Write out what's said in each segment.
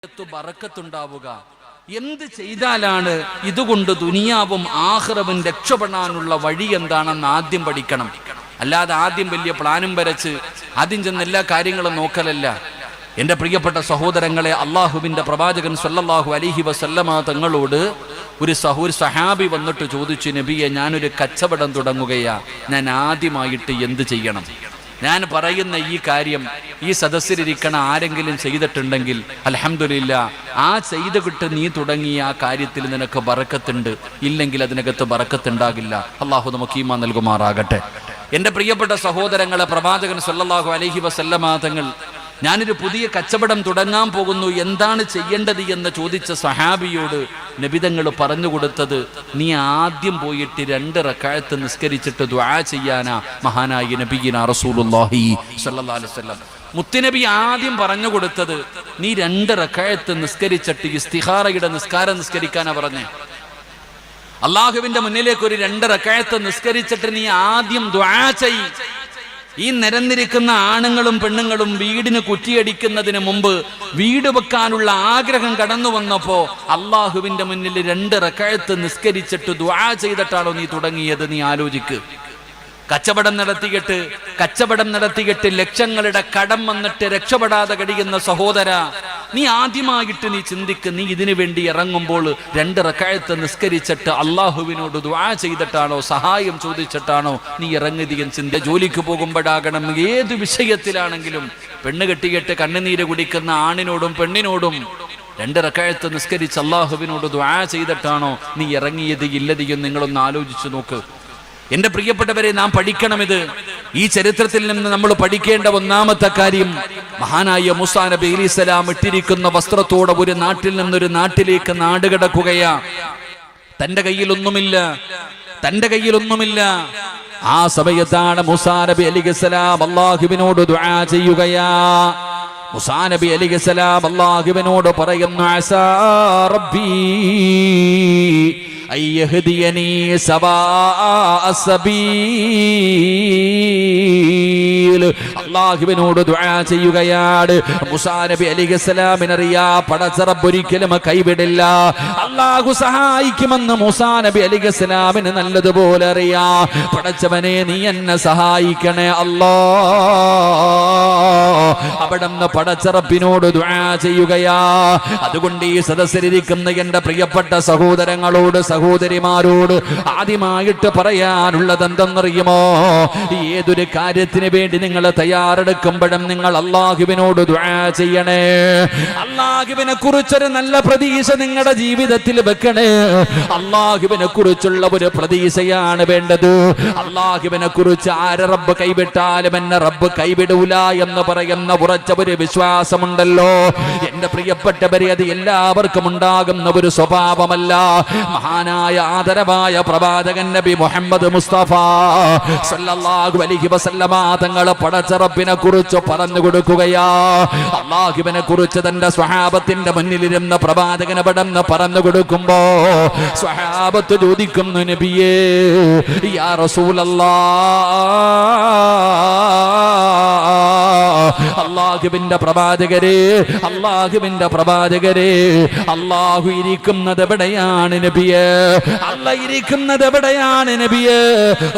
ബറക്കത്തുണ്ടാവുക. എന്ത് ചെയ്താലാണ് ഇതുകൊണ്ട് ദുനിയാവും ആഖിറവും രക്ഷപ്പെടാനുള്ള വഴി എന്താണെന്ന് ആദ്യം പഠിക്കണം. അല്ലാതെ ആദ്യം വലിയ പ്ലാനും വരച്ച് ആദ്യം ചെന്ന് എല്ലാ കാര്യങ്ങളും നോക്കലല്ല. എൻ്റെ പ്രിയപ്പെട്ട സഹോദരങ്ങളെ, അള്ളാഹുവിൻ്റെ പ്രവാചകൻ സല്ലല്ലാഹു അലൈഹി വസല്ലമ തങ്ങളോട് ഒരു സഹാബി വന്നിട്ട് ചോദിച്ചു, നബിയെ, ഞാനൊരു കച്ചവടം തുടങ്ങുകയാ, ഞാൻ ആദ്യമായിട്ട് എന്ത് ചെയ്യണം? ഞാൻ പറയുന്ന ഈ കാര്യം ഈ സദസ്സിലിരിക്കണ ആരെങ്കിലും ചെയ്തിട്ടുണ്ടെങ്കിൽ അൽഹംദുലില്ലാ, ആ ചെയ്തുകിട്ട് നീ തുടങ്ങിയ ആ കാര്യത്തിൽ നിനക്ക് ബറക്കത്തുണ്ട്, ഇല്ലെങ്കിൽ അതിനകത്ത് ബറക്കത്തുണ്ടാകില്ല. അള്ളാഹു നമുക്ക് ഈമാൻ നൽകുമാറാകട്ടെ. എൻ്റെ പ്രിയപ്പെട്ട സഹോദരങ്ങളെ, പ്രവാചകൻ സല്ലല്ലാഹു അലൈഹി വസല്ലമ തങ്ങൾ ഞാനൊരു പുതിയ കച്ചവടം തുടങ്ങാൻ പോകുന്നു, എന്താണ് ചെയ്യേണ്ടത് എന്ന് ചോദിച്ച സഹാബിയോട് നബിതങ്ങൾ പറഞ്ഞു കൊടുത്തത്, നീ ആദ്യം പോയിട്ട് 2 റക്അത്ത് നിസ്കരിച്ചിട്ട് ദുആ ചെയ്യാനാ മഹാനായ നബിയിനാ റസൂലുള്ളാഹി സ്വല്ലല്ലാഹു അലൈഹി വസല്ലം. മുത്തുനബി ആദ്യം പറഞ്ഞു കൊടുത്തത്, നീ 2 റക്അത്ത് നിസ്കരിച്ചിട്ട് ഇസ്തിഖാറയുടെ നിസ്കാരം നിസ്കരിക്കാനാ പറഞ്ഞേ. അള്ളാഹുവിന്റെ മുന്നിലേക്ക് ഒരു 2 റക്അത്ത് നിസ്കരിച്ചിട്ട് നീ ആദ്യം ദുആ ചെയ്യ്. ഈ നിരന്നിരിക്കുന്ന ആണുങ്ങളും പെണ്ണുങ്ങളും വീടിന് കുറ്റിയടിക്കുന്നതിന് മുമ്പ് വീട് വെക്കാനുള്ള ആഗ്രഹം കടന്നു വന്നപ്പോ അള്ളാഹുവിന്റെ മുന്നിൽ 2 റക്അത്ത് നിസ്കരിച്ചിട്ട് ദുആ ചെയ്തിട്ടാണോ നീ തുടങ്ങിയത്? നീ ആലോചിക്ക്. കച്ചവടം നടത്തിയിട്ട് ലക്ഷങ്ങളുടെ കടം വന്നിട്ട് രക്ഷപ്പെടാതെ കഴിയുന്ന സഹോദര, നീ ആദ്യമായിട്ട് നീ ചിന്തിക്ക്, നീ ഇതിനു വേണ്ടി ഇറങ്ങുമ്പോൾ 2 റക്അത്ത് നിസ്കരിച്ചിട്ട് അള്ളാഹുവിനോട് ദുആ ചെയ്തിട്ടാണോ, സഹായം ചോദിച്ചിട്ടാണോ നീ ഇറങ്ങിയധികം ചിന്ത? ജോലിക്ക് പോകുമ്പോഴാകണം, ഏത് വിഷയത്തിലാണെങ്കിലും പെണ്ണ് കെട്ടിയിട്ട് കണ്ണുനീര് കുടിക്കുന്ന ആണിനോടും പെണ്ണിനോടും 2 റക്അത്ത് നിസ്കരിച്ച് അള്ളാഹുവിനോട് ദുആ ചെയ്തിട്ടാണോ നീ ഇറങ്ങിയത് ഇല്ലതിയും നിങ്ങളൊന്ന് ആലോചിച്ചു നോക്ക്. എന്റെ പ്രിയപ്പെട്ടവരെ, നാം പഠിക്കണമിത്. ഈ ചരിത്രത്തിൽ നിന്ന് നമ്മൾ പഠിക്കേണ്ട ഒന്നാമത്തെ കാര്യം, മഹാനായ മൂസാ നബി അലൈഹിസ്സലാം ഇട്ടിരിക്കുന്ന വസ്ത്രത്തോടെ ഒരു നാട്ടിൽ നിന്നൊരു നാട്ടിലേക്ക് നാടുകടക്കുകയാ. തന്റെ കയ്യിലൊന്നുമില്ല. ആ സമയത്താണ് മൂസാ നബി അലൈഹിസ്സലാം അല്ലാഹുവിനോട് ദുആ ചെയ്യുകയാ. മൂസാ നബി അലൈഹിസ്സലാം അല്ലാഹുവിനോട് പറയുന്നു, അസാ റബ്ബി അയ്യഹ്ദിയനി സവാഅ സബീൽ. അല്ലാഹുവിനോട് ദുആ ചെയ്യുകയാണ്. മൂസാ നബി അലൈഹിസ്സലാമിനറിയാ, പടച്ച റബ്ബ് ഒരിക്കലും കൈവിടില്ല, അല്ലാഹു സഹായിക്കുമെന്ന് മൂസാ നബി അലൈഹിസ്സലാമിന് നല്ലതുപോലെ അറിയാ. പടച്ചവനെ, നീ എന്നെ സഹായിക്കണേ അല്ലാ. അവിടുന്ന് പടച്ച റബ്ബിനോട് ദുആ ചെയ്യുകയാ. അതുകൊണ്ട് ഈ സദസ്സിലിരിക്കുന്ന എന്റെ പ്രിയപ്പെട്ട സഹോദരങ്ങളോട്, സഹോദരിമാരോട് ആദ്യമായിട്ട് പറയാനുള്ളത് എന്തെന്നറിയുമോ? ഏതൊരു കാര്യത്തിന് വേണ്ടി നിങ്ങൾ തയ്യാറെടുക്കുമ്പോഴും നിങ്ങൾ അല്ലാഹുവിനോട് ദുആ ചെയ്യണേ. അല്ലാഹുവിനെ കുറിച്ചൊരു നല്ല പ്രതീക്ഷ നിങ്ങളുടെ ജീവിതത്തിൽ വെക്കണേ. അല്ലാഹുവിനെ കുറിച്ചുള്ള ഒരു പ്രതീക്ഷയാണ് വേണ്ടത്. അല്ലാഹുവിനെ കുറിച്ച് ആരെ റബ്ബ് കൈവിട്ടാലും എന്നെ റബ്ബ് കൈവിടൂല എന്ന് പറയുന്ന ഉറച്ച ഒരു വിശ്വാസമുണ്ടല്ലോ എന്റെ പ്രിയപ്പെട്ടവരെ, അത് എല്ലാവർക്കും ഉണ്ടാകുന്ന ഒരു സ്വഭാവമല്ല. മഹാനായ ആദരവായ പ്രവാചകൻ നബി മുഹമ്മദ് മുസ്തഫ സല്ലല്ലാഹു അലൈഹി വസല്ലമ തങ്ങൾ പടച്ച റബ്ബിനെ കുറിച്ച് പറഞ്ഞു കൊടുക്കുകയാ. അല്ലാഹുവിനെ കുറിച്ച് തന്റെ സ്വഹാബത്തിന്റെ മുന്നിലിരുന്ന പ്രവാചകനെ പടന്ന് പറഞ്ഞു കൊടുക്കുമ്പോ സ്വഹാബത്ത് ചോദിക്കുന്നു, നബിയേ യാ റസൂലല്ലാഹ്, അല്ലാഹുവിന്റെ പ്രവാചകരെ, അല്ലാഹു ഇരിക്കുന്നത് എവിടെയാണ് നബിയേ? അല്ലാഹു ഇരിക്കുന്നത് എവിടെയാണ് നബിയേ?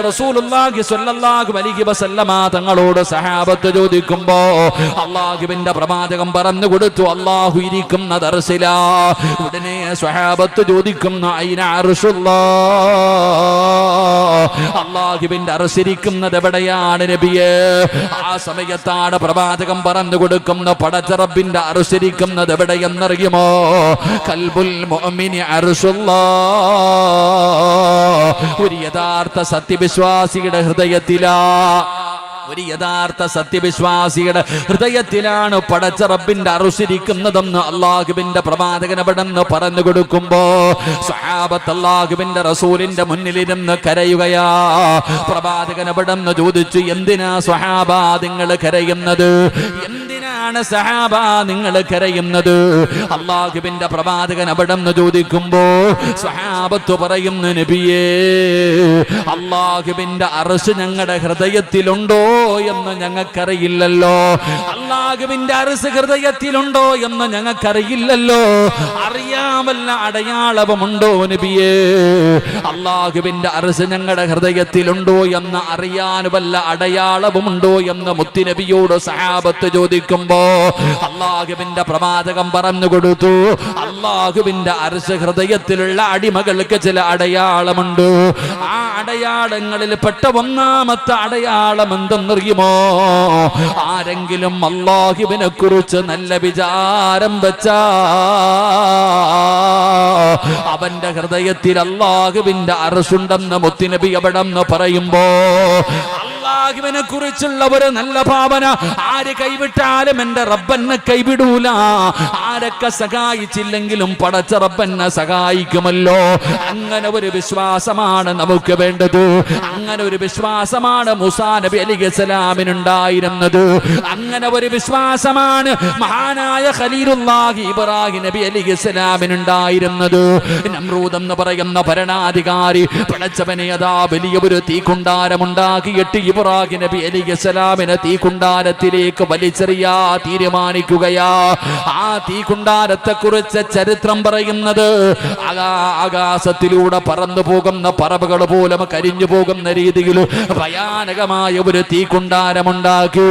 റസൂലുള്ളാഹി സ്വല്ലല്ലാഹു അലൈഹി വസല്ലമ തങ്ങളോട് സഹാബത്ത് ചോദിക്കുമ്പോ അല്ലാഹുവിന്റെ പ്രവാചകൻ പറഞ്ഞു കൊടുത്തു, അല്ലാഹു ഇരിക്കുന്നത് അർശിലാ. ഉടനെ സഹാബത്ത് ചോദിക്കുന്നു, അയിന അർശുല്ലാഹ്, അല്ലാഹുവിന്റെ അർശിരിക്കുന്നത് എവിടെയാണ് നബിയേ? ആ സമയത്താണ് പ്രവാചകൻ പറഞ്ഞു കൊടുക്കുന്ന പടച്ച റബ്ബിന്റെ അർശിരിക്കുന്നത് എവിടെയെന്നറിയുമോ? ഖൽബുൽ മുഅ്മിനി അർശുല്ലാഹ്. ഒരു യഥാർത്ഥ സത്യവിശ്വാസിയുടെ ഹൃദയത്തിലാണ് പടച്ച റബ്ബിന്റെ അർശിരിക്കുന്നതെന്ന് അല്ലാഹുവിന്റെ പ്രവാചകനെ പടന്ന് പറഞ്ഞു കൊടുക്കുമ്പോ സ്വഹാബത്ത് അല്ലാഹുവിന്റെ റസൂലിന്റെ കരയുകയാ. പ്രവാചകനെ പടന്ന് ചോദിച്ചു, എന്തിനാ സ്വഹാബ നിങ്ങൾ കരയുന്നത്? എന്തിനാ എന്തിനാണ് സഹാബ നിങ്ങൾ കരയുന്നത്? അല്ലാഹുവിന്റെ പ്രവാചകൻ അവിടെ നിന്ന് ചോദിക്കുമ്പോ സ്വഹാബത്ത് പറയുന്നു, നബിയേ, അല്ലാഹുവിന്റെ അർശ് ഞങ്ങളുടെ ഹൃദയത്തിലുണ്ടോ എന്ന് ഞങ്ങൾക്കറിയില്ലല്ലോ. അല്ലാഹുവിന്റെ അർശ് ഹൃദയത്തിലുണ്ടോ എന്ന് ഞങ്ങൾക്കറിയില്ലല്ലോ. അറിയാമല്ല അടയാളവുമുണ്ടോ നബിയേ? അല്ലാഹുവിന്റെ അർശ് ഞങ്ങളുടെ ഹൃദയത്തിലുണ്ടോ എന്ന് അറിയാൻ വല്ല അടയാളവുമുണ്ടോ എന്ന് മുത്തുനബിയോട് സഹാബത്ത് ചോദിക്കുമ്പോ അല്ലാഹുവിന്റെ പ്രവാചകൻ പറഞ്ഞു കൊടുത്തു, അല്ലാഹുവിന്റെ അർശ് ഹൃദയത്തിലുള്ള അടിമകൾക്ക് ചില അടയാളമുണ്ട്. ആ അടയാളങ്ങളിൽ പെട്ട ഒന്നാമത്തെ അടയാളം എന്തെന്നറിയുമോ? ആരെങ്കിലും അല്ലാഹുവിനെ കുറിച്ച് നല്ല വിചാരം വെച്ചാ അവന്റെ ഹൃദയത്തിൽ അല്ലാഹുവിന്റെ അർശുണ്ടെന്ന് മുത്തുനബി അവിടെന്ന് പറയുമ്പോ അല്ലാഹുവിനെ കുറിച്ചുള്ള ഒരു നല്ല ഭാവന ആര് കൈവിട്ടാലും എന്റെ റബ്ബെന്നെ കൈവിടൂല. ആരൊക്കെ സഹായിച്ചില്ലെങ്കിലും പടച്ച റബ്ബെന്നെ സഹായിക്കുമല്ലോ. അങ്ങനെ ഒരു വിശ്വാസമാണ് നമുക്ക് വേണ്ടത്. അങ്ങനെ ഒരു വിശ്വാസമാണ് മൂസാ നബി അലൈഹിസ്സലാമിനുണ്ടായിരുന്നത്. അങ്ങനെ ഒരു വിശ്വാസമാണ് മഹാനായ ഖലീലുല്ലാഹി ഇബ്രാഹിം നബി അലൈഹിസ്സലാമിനുണ്ടായിരുന്നത്. നമ്രൂദ് എന്ന് പറയുന്ന ഭരണാധികാരി പടച്ചവനെ അതാ വലിയ ഒരു തീക്കുണ്ടാരമുണ്ടാക്കിയിട്ട് ഇബ്രാഹിം നബി അലൈഹിസ്സലാമിനെ തീക്കുണ്ടാരത്തിലേക്ക് വലിച്ചെറിയാ തീരുമാനിക്കുകയാ. ആ തീക്കുണ്ടാരത്തെ കുറിച്ച് ചരിത്രം പറയുന്നത് ആകാശത്തിലൂടെ പറന്നു പോകുന്ന പറവകൾ പോലും കരിഞ്ഞു പോകുന്ന രീതിയിൽ ഭയാനകമായ ഒരു തീക്കുണ്ടാരമുണ്ടാക്കി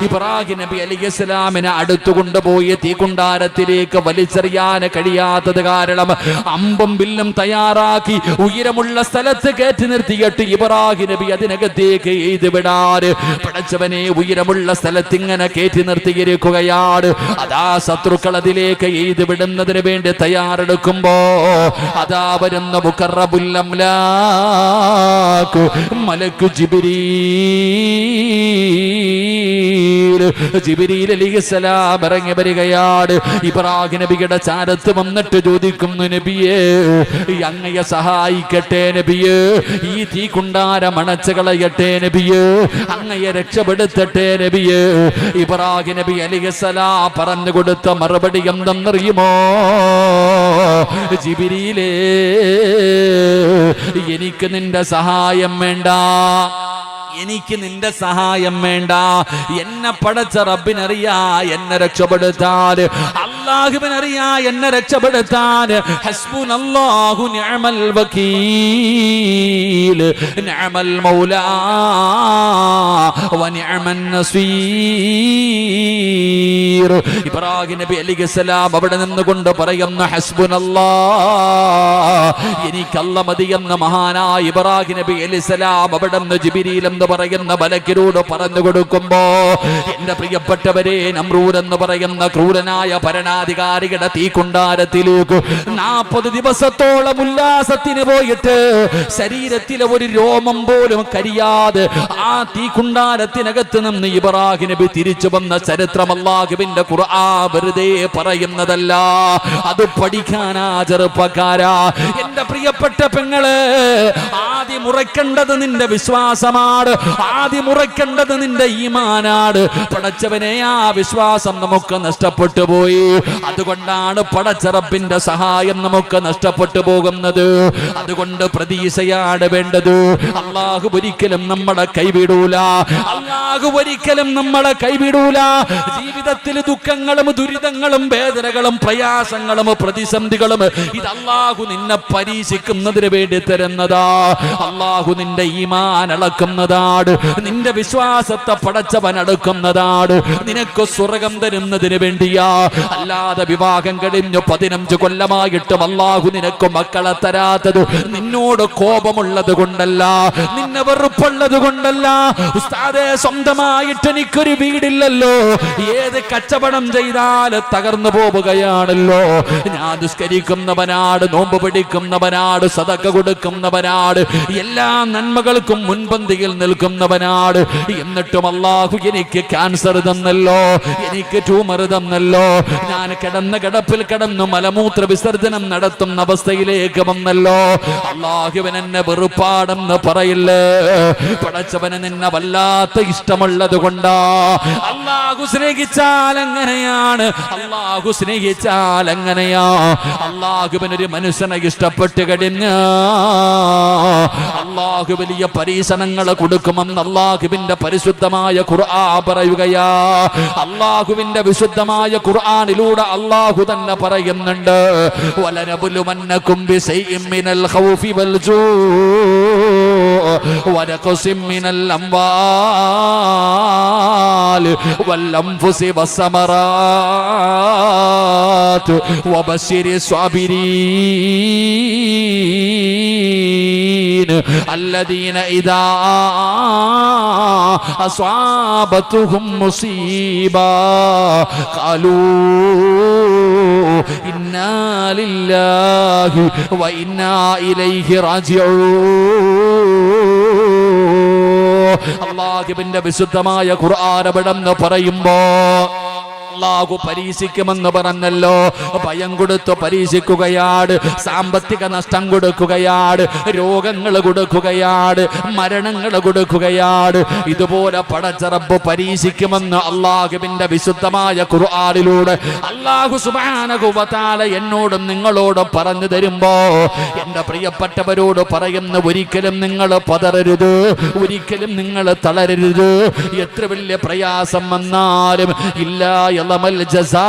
ഇബ്രാഹിം നബി അലൈഹിസ്സലാമിനെ അടുത്തു കൊണ്ടുപോയി തീക്കുണ്ടാരത്തിലേക്ക് വലിച്ചെറിയാൻ കഴിയാത്തത് കാരണം അമ്പും വില്ലും തയ്യാറാക്കി ഉയരമുള്ള സ്ഥലത്ത് കയറ്റി നിർത്തിയിട്ട് ഇബ്രാഹിം നബി അതിനകത്തേക്ക് എഴുതി വിടാറ്. പടച്ചവനെ ഉയരമുള്ള സ്ഥലത്ത് ഇങ്ങനെ കയറ്റി നിർത്തിയിരിക്കുകയാണ്. അതാ ശത്രുക്കൾ അതിലേക്ക് എഴുതി വിടുന്നതിന് വേണ്ടി തയ്യാറെടുക്കുമ്പോ അതാ വരുന്ന മുഖറബുൽ അംലാക്ക് മലക്ക് ജിബ്രീൽ അലൈഹിസ്സലാം ഇറങ്ങി വരികയാണ്. ഇബ്രാഹിം നബിയുടെ ചാരത്ത് വന്നിട്ട് ചോദിക്കുന്നു, നബിയേ, അങ്ങയെ സഹായിക്കട്ടെ നബിയേ, ഈ തീക്കുണ്ടാരം അണച്ചു കളയട്ടെ നബിയേ, അങ്ങയെ രക്ഷപ്പെടുത്തട്ടെ നബിയേ. ഇബ്രാഹിം നബി അലൈഹിസ്സലാം പറഞ്ഞു കൊടുത്ത മറുപടി എന്തെന്നറിയുമോ? ജിബ്രീലേ, എനിക്ക് നിന്റെ സഹായം വേണ്ട, എനിക്ക് നിന്റെ സഹായം വേണ്ട. എന്നെ പടച്ച റബ്ബിനറിയാ എന്നെ രക്ഷപ്പെടുത്താൻ, അല്ലാഹുവിനറിയാ എന്നെ രക്ഷപ്പെടുത്താൻ. ഹസ്ബുനല്ലാഹു നിഅമൽ വകീൽ നിഅമൽ മൗലാ വ നിഅമൻ നസീർ. ഇബ്രാഹിം നബി അലൈഹിസ്സലാം അവിടെ നിന്നുകൊണ്ട് പറയുന്ന ഹസ്ബുനല്ലാഹ്, എനിക്ക് അല്ലാഹ് മതിയെന്ന മഹാനായ ഇബ്രാഹിം നബി അലൈഹിസ്സലാം അവിടെ നിന്ന് ജിബ്രീൽ എന്ന് പറയുന്ന മലക്കിനോട് പറഞ്ഞു കൊടുക്കുമ്പോ, എന്റെ പ്രിയപ്പെട്ടവരെ, നമ്രൂദ് എന്ന് പറയുന്ന ക്രൂരനായ ഭരണാധികാരിയുടെ തീക്കുണ്ടാരത്തിലേക്ക് 40 ദിവസത്തോളം ഉല്ലാസത്തിന് പോയിട്ട് ശരീരത്തിലെ ഒരു രോമം പോലും കരിയാതെ ആ തീക്കുണ്ടാരത്തിനകത്ത് നിന്ന് ഇബ്രാഹിം നബി തിരിച്ചു വന്ന ചരിത്രം അല്ലാഹുവിന്റെ ഖുർആൻ വെറുതെ പറയുന്നതല്ല, അത് പഠിക്കാനാ ചെറുപ്പക്കാരാ. എന്റെ പ്രിയപ്പെട്ട പെങ്ങളെ, ആദ്യം ഉറക്കേണ്ടത് നിന്റെ വിശ്വാസമാണ്, ആദ്യം ഉറക്കേണ്ടത് നിന്റെ ഈമാനാണ്. പടച്ചവനെ, ആ വിശ്വാസം നമുക്ക് നഷ്ടപ്പെട്ടു പോയി. അതുകൊണ്ടാണ് പടച്ച റബ്ബിന്റെ സഹായം നമുക്ക് നഷ്ടപ്പെട്ടു പോകുന്നത്. അതുകൊണ്ട് പ്രതീക്ഷയാണ് വേണ്ടത്. അല്ലാഹു ഒരിക്കലും നമ്മളെ കൈവിടൂല, അല്ലാഹു ഒരിക്കലും നമ്മളെ കൈവിടൂല. ജീവിതത്തിൽ ദുഃഖങ്ങളും ദുരിതങ്ങളും വേദനകളും പ്രയാസങ്ങളും പ്രതിസന്ധികളും ഇത് അല്ലാഹു നിന്നെ പരീക്ഷിക്കുന്നതിന് വേണ്ടി തരുന്നതാ. അല്ലാഹു നിന്റെ ഈമാൻ അളക്കുന്നതാണ്, നിന്റെ വിശ്വാസത്തെ പടച്ചവൻ അടുക്കുന്നതാണ്, നിനക്ക് സ്വർഗം തരുന്നതിന് വേണ്ടിയാ. അല്ലാതെ വിവാഹം കഴിഞ്ഞു 15 കൊല്ലമായിട്ടും അല്ലാഹു നിനക്ക് മക്കളെ തരാത്തത് നിന്നോട് കോപമുള്ളത് കൊണ്ടല്ല, നിന്നെ വെറുപ്പുള്ളത് കൊണ്ടല്ല. ഉസ്താദേ, സ്വന്തമായിട്ട് എനിക്കൊരു വീടില്ലല്ലോ, ഏത് കച്ചവടം ചെയ്താൽ തകർന്നു പോവുകയാണല്ലോ. ഞാൻ ദുഷ്കരിക്കുന്നവനാട്, നോമ്പ് പിടിക്കുന്നവനാട്, സദഖ കൊടുക്കുന്നവനാട്, എല്ലാ നന്മകൾക്കും മുൻപന്തിയിൽ നിൽക്കുന്നവനാണ്. എന്നിട്ടും അല്ലാഹു എനിക്ക് ക്യാൻസർ തന്നല്ലോ, എനിക്ക് ട്യൂമർ തന്നല്ലോ, ഞാൻ കിടന്ന കിടപ്പിൽ കിടന്നു മലമൂത്ര വിസർജനം നടത്തുന്ന അവസ്ഥയിലേക്ക് വന്നല്ലോ. അള്ളാഹുവിൻ എന്നെ വെറുപ്പാടെന്ന് പറയില്ലേ? പടച്ചവന് നിന്നെ വല്ലാത്ത ഇഷ്ടമുള്ളത് കൊണ്ടാ. അള്ളാഹു സ്നേഹിച്ചാൽ എങ്ങനെയാണ്? അള്ളാഹു സ്നേഹിച്ചാൽ എങ്ങനെയാ? അള്ളാഹുവിനൊരു മനുഷ്യനെ ഇഷ്ടപ്പെട്ട് കഴിഞ്ഞ അള്ളാഹു വലിയ പരീക്ഷണങ്ങൾ കൊടുക്കുമെന്ന് അള്ളാഹുവിന്റെ പരിശുദ്ധമായ ഖുർആൻ പറയുകയാ. അള്ളാഹുവിന്റെ വിശുദ്ധമായ ഖുർആനിലൂടെ അള്ളാഹു തന്നെ പറയുന്നുണ്ട്, വലനബുലുവന്നകും ബിശൈഇൻ മിനൽ ഖൗഫി വൽ ജൂഇ വനഖസിൻ മിനൽ അംവാൽ വൽ അൻഫുസി വസ്സമറാത്ത് വബശ്ശിരി സ്വാബിരീൻ الذين إذا أصابتهم مصيبة قالوا إنا لله وإنا إليه راجعون. അല്ലാഹുവിന്റെ വിശുദ്ധമായ ഖുർആൻ അവിടെന്ന് പറയുമ്പോ അള്ളാഹു പരീക്ഷിക്കുമെന്ന് പറഞ്ഞല്ലോ. ഭയം കൊടുത്ത് പരീക്ഷിക്കുകയാണ്, സാമ്പത്തിക നഷ്ടം കൊടുക്കുകയാണ്, രോഗങ്ങൾ കൊടുക്കുകയാണ്, മരണങ്ങൾ കൊടുക്കുകയാണ്. ഇതുപോലെ പടച്ച റബ്ബ് പരീക്ഷിക്കുമെന്ന് അള്ളാഹുവിന്റെ വിശുദ്ധമായ ഖുർആനിലൂടെ അള്ളാഹു സുബ്ഹാനഹു വ തആല എന്നോടും നിങ്ങളോടും പറഞ്ഞു തരുമ്പോ എന്റെ പ്രിയപ്പെട്ടവരോട് പറയുന്ന, ഒരിക്കലും നിങ്ങൾ പതറരുത്, ഒരിക്കലും നിങ്ങൾ തളരരുത്. എത്ര വലിയ പ്രയാസം വന്നാലും ഇല്ലാ യളമൽ ജസാ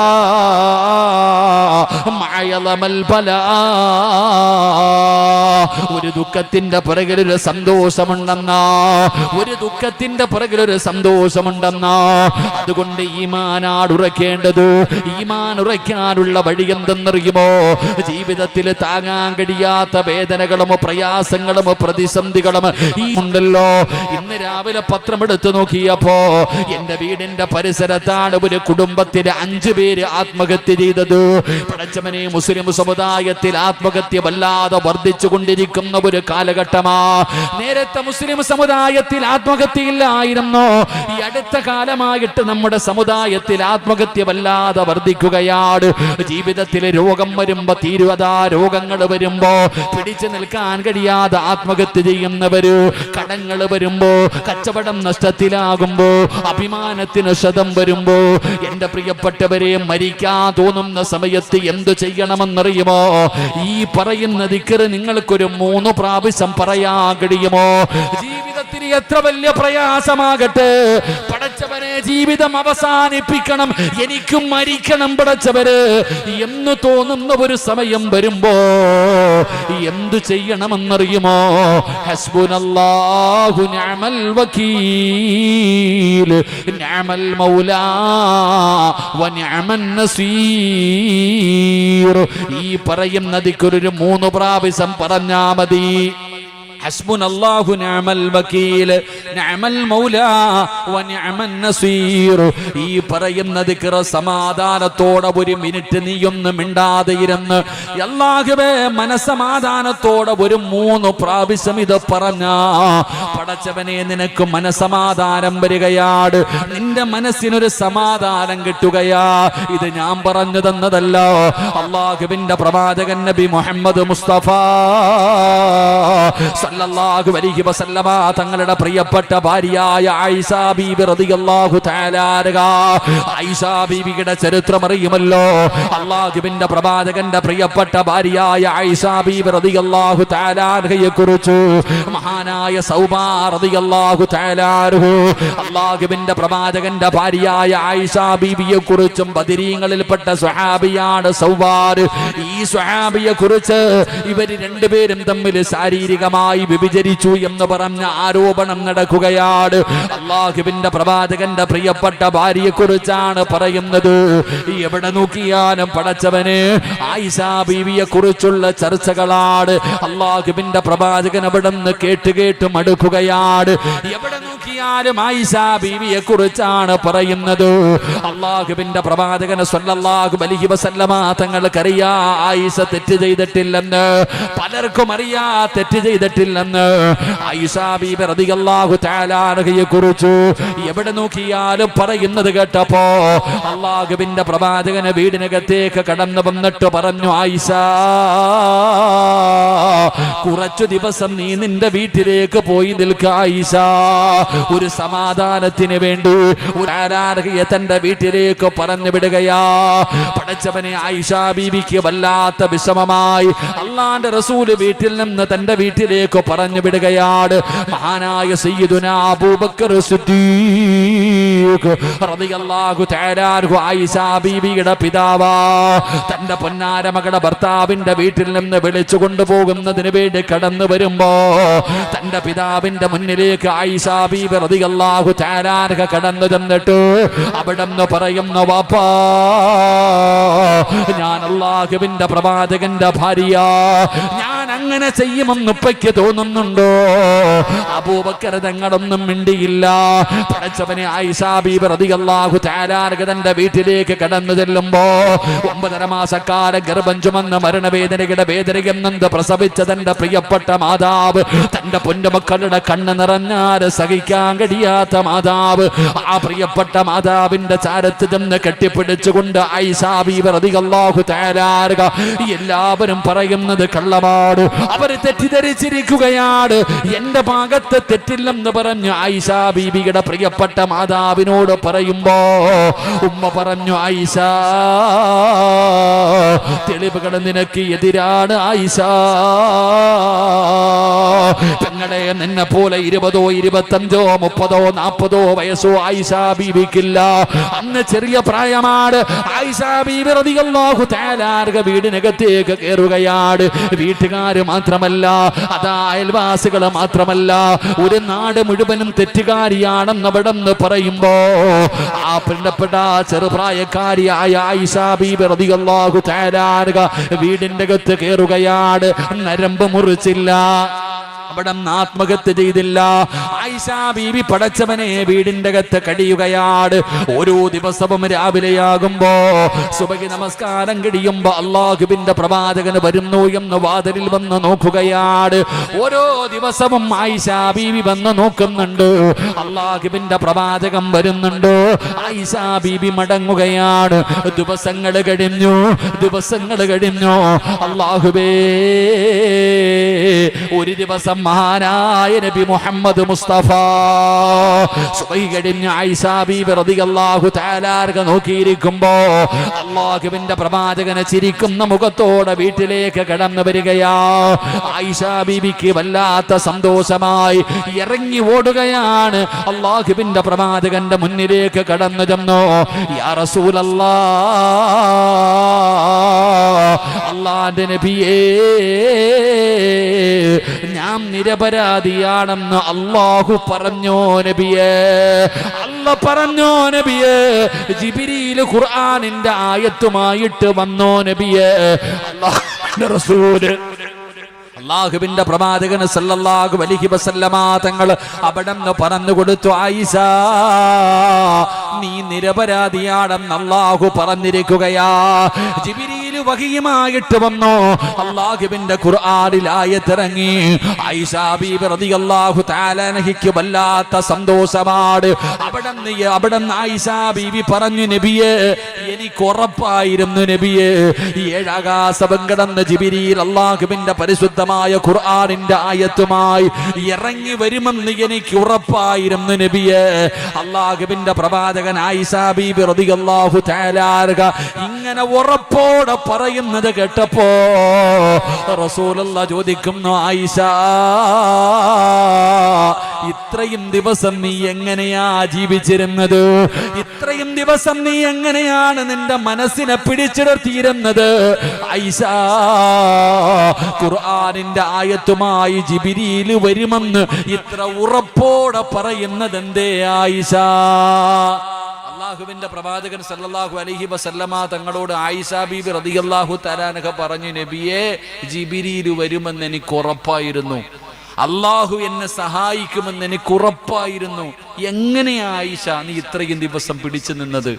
മഅ യളമൽ ബലാ. ഒരു ദുഃഖത്തിന്റെ പിറകിൽ ഒരു സന്തോഷമുണ്ടെന്നാ, ഒരു ദുഃഖത്തിന്റെ പിറകിൽ ഒരു സന്തോഷമുണ്ടെന്നാ. അതുകൊണ്ട് ഈമാനാണ് ഉറക്കേണ്ടത്. ഈമാൻ ഉറയ്ക്കാനുള്ള വഴി എന്തെന്നറിയുമോ? ജീവിതത്തിൽ താങ്ങാൻ കഴിയാത്ത വേദനകളും പ്രയാസങ്ങളും പ്രതിസന്ധികളും ഈ ഉണ്ടല്ലോ. ഇന്ന് രാവിലെ പത്രമെടുത്ത് നോക്കിയപ്പോ എന്റെ വീടിന്റെ പരിസരത്താണ് ഒരു കുടുംബത്തിലെ 5 പേര് ആത്മഹത്യ ചെയ്തത്. പടച്ചവനെ, മുസ്ലിം സമുദായത്തിൽ ആത്മഹത്യ വല്ലാതെ വർദ്ധിച്ചു കൊണ്ടിരിക്കുന്ന ഒരു കാലഘട്ടമാ. നേരത്തെ മുസ്ലിം സമുദായത്തിൽ ആത്മഹത്യയില്ലായിരുന്നു. ഈ അടുത്ത കാലമായിട്ട് നമ്മുടെ സമുദായത്തിൽ ആത്മഹത്യ വല്ലാതെ വർദ്ധിക്കുകയാണ്. ജീവിതത്തിൽ രോഗം വരുമ്പോ, തീരുവതാ രോഗങ്ങൾ വരുമ്പോ പിടിച്ചു നിൽക്കാൻ കഴിയാതെ ആത്മഹത്യ ചെയ്യുന്നവര്, കടങ്ങൾ വരുമ്പോ, കച്ചവടം നഷ്ടത്തിലാകുമ്പോ, അഭിമാനത്തിന് ക്ഷതം വരുമ്പോ, എന്റെ പ്രിയപ്പെട്ടവരെ, മരിക്കാൻ തോന്നുന്ന സമയത്ത് എന്തു ചെയ്യണമെന്നറിയുമോ? ഈ പറയുന്ന ദിക്ർ നിങ്ങൾക്കൊരു 3 പ്രാവശ്യം പറയാൻ കഴിയുമോ? ജീവിതത്തിൽ എത്ര വലിയ പ്രയാസമാകട്ടെ, പടച്ചവനെ, ജീവിതം അവസാനിപ്പിക്കണം, എനിക്കും മരിക്കണം പടച്ചവര് എന്ന് തോന്നുന്ന ഒരു സമയം വരുമ്പോ എന്തു ചെയ്യണമെന്നറിയുമോ? ഹസ്ബുനല്ലാഹു നിഅമൽ വകീൽ നിഅമൽ മൗലാ വനിഅമൻ നസീർ. ഈ പറയുന്ന ദിക്ർ 3 പ്രാവശ്യം പറഞ്ഞാ മതി. ഹസ്ബുനല്ലാഹു നിഅമൽ വകീൽ നിഅമൽ മൗലാ വനിഅമൻ നസീർ. ഈ പറയുന്ന ദിക്ർ സമാധാനത്തോടെ 1 മിനിറ്റ് നീയൊന്ന് മിണ്ടാതെ ഇരുന്ന് അല്ലാഹുവേ മനസമാധാനത്തോടെ 3 പ്രാവശ്യം ഇത് പറഞ്ഞാ പടച്ചവനെ, നിനക്ക് മനസമാധാനം വരികയാണ്, നിന്റെ മനസ്സിനൊരു സമാധാനം കിട്ടുകയാ. ഇത് ഞാൻ പറഞ്ഞു തന്നതല്ല, അല്ലാഹുവിന്റെ പ്രവാചകൻ നബി മുഹമ്മദ് മുസ്തഫ സല്ലല്ലാഹു അലൈഹി വസല്ലമ തങ്ങളുടെ പ്രിയപ്പെട്ട ഭാര്യയായ ആയിഷ ബീബി റളിയല്ലാഹു തആല അൻഹാ. ആയിഷ ബീബിയുടെ ചരിത്രം അറിയുമല്ലോ. അല്ലാഹുവിന്റെ പ്രവാചകന്റെ പ്രിയപ്പെട്ട ഭാര്യയായ ആയിഷ ബീബി റളിയല്ലാഹു തആല അൻഹയെ കുറിച്ച് മഹാനായ സൗബാ റളിയല്ലാഹു തആല അൻഹു അല്ലാഹുവിന്റെ പ്രവാചകന്റെ ഭാര്യയായ ആയിഷ ബീബിയെ കുറിച്ചും ബദരീങ്ങളിൽപ്പെട്ട സ്വഹാബിയാണ് സൗബാർ. ഈ സ്വഹാബിയെ കുറിച്ച് ഇവർ രണ്ടുപേരും തമ്മിൽ ശാരീരികമായി വിഭജിച്ചു എന്ന് പറഞ്ഞ ആരോപണം നടക്കുകയാണ്. അല്ലാഹുവിന്റെ പ്രവാചകന്റെ പ്രിയപ്പെട്ട ഭാര്യയെ കുറിച്ചാണ് പറയുന്നത്. എവിടെ നോക്കിയാലും പടച്ചവന് ആയിഷ ബീവിയെ കുറിച്ചുള്ള ചർച്ചകളാണ്. അല്ലാഹുവിന്റെ പ്രവാചകൻ അവിടെ നിന്ന് കേട്ട് മടുക്കുകയാണ്. എവിടെ നോക്കിയാലും ആയിഷ ബീവിയെ കുറിച്ചാണ് പറയുന്നത്. അള്ളാഹുവിന്റെ പ്രവാചകൻ സ്വല്ലല്ലാഹു അലൈഹി വസല്ലമ തങ്ങൾക്കറിയാ ആയിഷ തെറ്റ് ചെയ്തിട്ടില്ലെന്ന്. പലർക്കും അറിയാ തെറ്റ് ചെയ്തിട്ടില്ലെന്ന്. ആയിഷ ബീബി റളിയല്ലാഹു തആല അൻഹയെ കുറിച്ച് എവിടെ നോക്കിയാലും പറയുന്നത് കേട്ടപ്പോ അള്ളാഹുവിന്റെ പ്രവാചകന് വീടിനകത്തേക്ക് കടന്നു വന്നിട്ട് പറഞ്ഞു, ആയിഷ, കുറച്ചു ദിവസം നീ നിന്റെ വീട്ടിലേക്ക് പോയി നിൽക്ക ആയിഷ. ഒരു സമാധാനത്തിന് വേണ്ടി ഒരു ആരാധകയെ തന്റെ വീട്ടിലേക്ക് പറഞ്ഞു വിടുകയാ. പടച്ചവനെ, ആയിഷ ബീവിക്ക് വല്ലാത്ത വിഷമമായി. അള്ളാന്റെ റസൂല് വീട്ടിൽ നിന്ന് തന്റെ വീട്ടിലേക്ക് പറഞ്ഞു വിടുകയാണ്. മഹാനായ സയ്യിദുനാ അബൂബക്കർ സിദ്ദീഖ് റളിയല്ലാഹു തആല അൻഹു ആയിഷ ബീവിയുടെ പിതാവാ തന്റെ പൊന്നാര മകളുടെ ഭർത്താവിന്റെ വീട്ടിൽ നിന്ന് വിളിച്ചു കൊണ്ടുപോകുന്നതിന് വേണ്ടി കടന്നു വരുമ്പോ തന്റെ പിതാവിന്റെ മുന്നിലേക്ക് ആയിഷ ബീബി റളിയല്ലാഹു തആല അൻഹ കടന്നു ചെന്നിട്ട് അവിടെന്ന് പറയുന്നു, വാപ്പാ, ഞാൻ അല്ലാഹുവിന്റെ പ്രവാചകന്റെ ഭാര്യ, ഞാൻ അങ്ങനെ ചെയ്യുമെന്ന് ഉപ്പയ്ക്ക് തോന്നുന്നുണ്ടോ? അബൂബക്കർ തങ്ങളൊന്നും മിണ്ടിയില്ല. പടച്ചവനെ, ആയിഷ ബീബി റളിയല്ലാഹു തആല അൻഹ തന്റെ വീട്ടിലേക്ക് കടന്നു ചെല്ലുമ്പോ 9 മാസക്കാലം ഗർഭം ചുമന്ന് മരണവേദനയുടെ വേദനയെന്നത് പ്രസവിച്ച തന്റെ പ്രിയപ്പെട്ട മാതാവ്, തന്റെ പൊന്നുമക്കളുടെ കണ്ണ് നിറഞ്ഞാൽ സഹിക്കാൻ കഴിയാത്ത മാതാവ്, ആ പ്രിയപ്പെട്ട മാതാവിന്റെ ചാരത്ത് ചെന്ന് കെട്ടിപ്പിടിച്ചുകൊണ്ട് ആയിഷ ബീബി റളിയല്ലാഹു തആല അൻഹ എല്ലാവരും പറയുന്നത് കള്ളമാണ്, അവര് തെറ്റിദ്ധരിച്ചിരിക്കുകയാണ്, എന്റെ ഭാഗത്ത് തെറ്റില്ലെന്ന് പറഞ്ഞ് ആയിഷ ബീബിയുടെ പ്രിയപ്പെട്ട മാതാവിനോട് പറയുമ്പോ ഉമ്മ പറഞ്ഞു, ആയിഷ, തെളിവുകൾ നിനക്ക് എതിരാണ് ആയിഷ. പെങ്ങളെ, നിന്നെ പോലെ 20, 25, 30, 40 വയസ്സോ ആയിഷ ബീവിക്കില്ല. അന്ന് ചെറിയ പ്രായമാണ്. ആയിഷ ബീബി റളിയല്ലാഹു തആല അൻഹ വീടിനകത്തേക്ക് കയറുകയാണ്. വീട്ടുകാര് മാത്രമല്ല, അതാ അയൽവാസികൾ മാത്രമല്ല, ഒരു നാട് മുഴുവനും തെറ്റുകാരിയാണെന്ന് അവിടെന്ന് പറയുമ്പോ ആ പ്രിയപ്പെട്ട ചെറുപ്രായക്കാരിയായ ആയിഷ ബീബി റളിയല്ലാഹു തആല അൻഹ വീടിന്റെ അകത്ത് കയറുകയാണ്. നരമ്പ് മുറിച്ചില്ല, അവിടെ ആത്മഹത്യ ചെയ്തില്ല. ആയിഷ ബീബി പടച്ചവനെ വീടിന്റെ അകത്ത് കഴിയുകയാണ്. ഓരോ ദിവസവും രാവിലെയാകുമ്പോ സുബഹി നമസ്കാരം കഴിയുമ്പോ അള്ളാഹുവിന്റെ പ്രവാചകൻ വരുന്നു എന്ന് വാതിലിൽ വന്ന് നോക്കുകയാണ്. ഓരോ ദിവസവും ആയിഷ ബീബി വന്ന് നോക്കുന്നുണ്ട്. അള്ളാഹുവിന്റെ പ്രവാചകൻ വരുന്നുണ്ട്. ആയിഷ ബീബി മടങ്ങുകയാണ്. ദിവസങ്ങൾ കഴിഞ്ഞു. അള്ളാഹുവേ, ഒരു ദിവസം മഹാനായ നബി മുഹമ്മദ് മുസ്തഫ സുബഹി കഴിഞ്ഞ് ആയിഷ ബീബി റളിയല്ലാഹു തആല അൻഹ നോക്കിയിരിക്കുമ്പോ അല്ലാഹുവിന്റെ പ്രവാചകനെ ചിരിക്കുന്ന മുഖത്തോടെ വീട്ടിലേക്ക് കടന്നു വരികയാ. ആയിഷ ബീബിക്ക് വല്ലാത്ത സന്തോഷമായി ഇറങ്ങി ഓടുകയാണ്. അല്ലാഹുവിന്റെ പ്രവാചകന്റെ മുന്നിലേക്ക് കടന്നു ചെന്നു. യാ റസൂലല്ലാഹ്, അല്ലാഹുവിന്റെ നബിയേ, ഞാൻ നിരപരാധിയാണെന്ന് അല്ലാഹു പറഞ്ഞോ നബിയേ? അല്ലാഹു പറഞ്ഞോ നബിയേ? ജിബ്രീൽ ഖുർആനിന്റെ ആയത്തുമായിട്ട് വന്നോ നബിയേ? അല്ലാഹുവിന്റെ റസൂൽ അല്ലാഹുവിന്റെ പ്രവാചകൻ സല്ലല്ലാഹു അലൈഹി വസല്ലമ തങ്ങൾ അവിടെന്ന് പറഞ്ഞു കൊടുത്തു, ആയിഷ, നീ നിരപരാധിയാണെന്ന് അല്ലാഹു പറഞ്ഞിരിക്കുകയാ. ജിബ്രീൽ വഹിയുമായിട്ട് വന്നു. അല്ലാഹുവിന്റെ ഖുർആനിൽ ആയത്തിറങ്ങി. ആയിഷ ബീബി റളിയല്ലാഹു തആല അൻഹയ്ക്ക് വല്ലാത്ത സന്തോഷമാണ്. അവിടെന്ന് ആയിഷ ബീബി പറഞ്ഞു, നബിയേ, എനിക്ക് ഉറപ്പായിരുന്നു നബിയേ, 7 ആകാശം കടന്ന് ജിബ്രീൽ അല്ലാഹുവിന്റെ പരിശുദ്ധമായ ഖുർആനിന്റെ ആയത്തുമായി ഇറങ്ങി വരുമെന്ന് എനിക്ക് ഉറപ്പായിരുന്നു നബിയേ. അല്ലാഹുവിന്റെ പ്രവാചകൻ ആയിഷ ബീബി റളിയല്ലാഹു തആല അൻഹ ഇങ്ങനെ ഉറപ്പോടെ പറയുന്നത് കേട്ടപ്പോ റസൂലുള്ളാഹി ചോദിക്കുന്നു, ആയിഷ, ഇത്രയും ദിവസം നീ എങ്ങനെയാ ജീവിച്ചിരുന്നത്? ഇത്രയും ദിവസം നീ എങ്ങനെയാണ് നിന്റെ മനസ്സിനെ പിടിച്ചിടർത്തിയിരുന്നത്? ആയിഷ, ഖുർആനിന്റെ ആയത്തുമായി ജിബ്രീൽ വരുമെന്ന് ഇത്ര ഉറപ്പോടെ പറയുന്നത് എന്തേ ആയിഷ? അല്ലാഹുവിന്റെ പ്രവാചകൻ സല്ലല്ലാഹു അലൈഹി വസല്ലമ തങ്ങളോട് ആയിഷ ബീബി റളിയല്ലാഹു തആല അൻഹ പറഞ്ഞു, നബിയേ, ജിബ്രീൽ വരുമെന്ന് എനിക്ക് ഉറപ്പായിരുന്നു. അള്ളാഹു എന്നെ സഹായിക്കുമെന്ന് എനിക്ക് ഉറപ്പായിരുന്നു. എങ്ങനെയാ ആയിഷ നീ ഇത്രയും ദിവസം പിടിച്ചു നിന്നത്?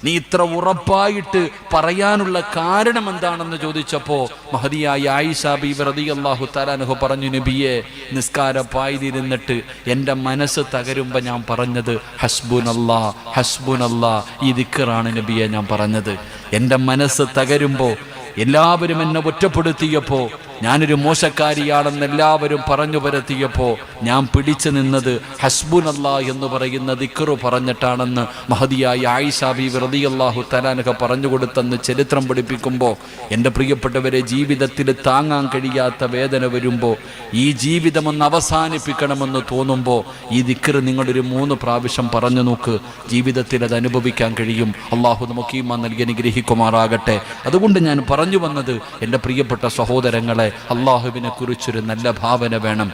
നീ ഇത്ര ഉറപ്പായിട്ട് പറയാനുള്ള കാരണം എന്താണെന്ന് ചോദിച്ചപ്പോ മഹദിയായ ആയിഷ ബീവി റളിയല്ലാഹു തആല അൻഹ പറഞ്ഞു, നബിയെ, നിസ്കാരപ്പായിരുന്നിട്ട് എൻ്റെ മനസ്സ് തകരുമ്പോ ഞാൻ പറഞ്ഞത് ഹസ്ബുനല്ലാ ഹസ്ബുനല്ലാ, ഈ ദിക്റാണ് നബിയെ ഞാൻ പറഞ്ഞത്. എൻ്റെ മനസ്സ് തകരുമ്പോ, എല്ലാവരും എന്നെ ഒറ്റപ്പെടുത്തിയപ്പോ, ഞാനൊരു മോശക്കാരിയാണെന്ന് എല്ലാവരും പറഞ്ഞു പരത്തിയപ്പോ ഞാൻ പിടിച്ചു നിന്നത് ഹസ്ബുനല്ലാ എന്ന് പറയുന്ന ദിക്റ് പറഞ്ഞിട്ടാണെന്ന് മഹദിയായ ആയിഷ ബീവി റളിയല്ലാഹു തആല അൻഹ പറഞ്ഞു കൊടുത്തെന്ന് ചരിത്രം പഠിപ്പിക്കുമ്പോൾ, എൻ്റെ പ്രിയപ്പെട്ടവരെ, ജീവിതത്തിൽ താങ്ങാൻ കഴിയാത്ത വേദന വരുമ്പോൾ, ഈ ജീവിതം ഒന്ന് അവസാനിപ്പിക്കണമെന്ന് തോന്നുമ്പോൾ ഈ ദിക്റ് നിങ്ങളൊരു 3 പ്രാവശ്യം പറഞ്ഞു നോക്ക്. ജീവിതത്തിൽ അത് അനുഭവിക്കാൻ കഴിയും. അള്ളാഹു നമുക്ക് ഈമാൻ നൽകി അനുഗ്രഹിക്കുമാറാകട്ടെ. അതുകൊണ്ട് ഞാൻ പറഞ്ഞു വന്നത്, എൻ്റെ പ്രിയപ്പെട്ട സഹോദരങ്ങളെ, അള്ളാഹുവിനെ കുറിച്ചൊരു നല്ല ഭാവന വേണം.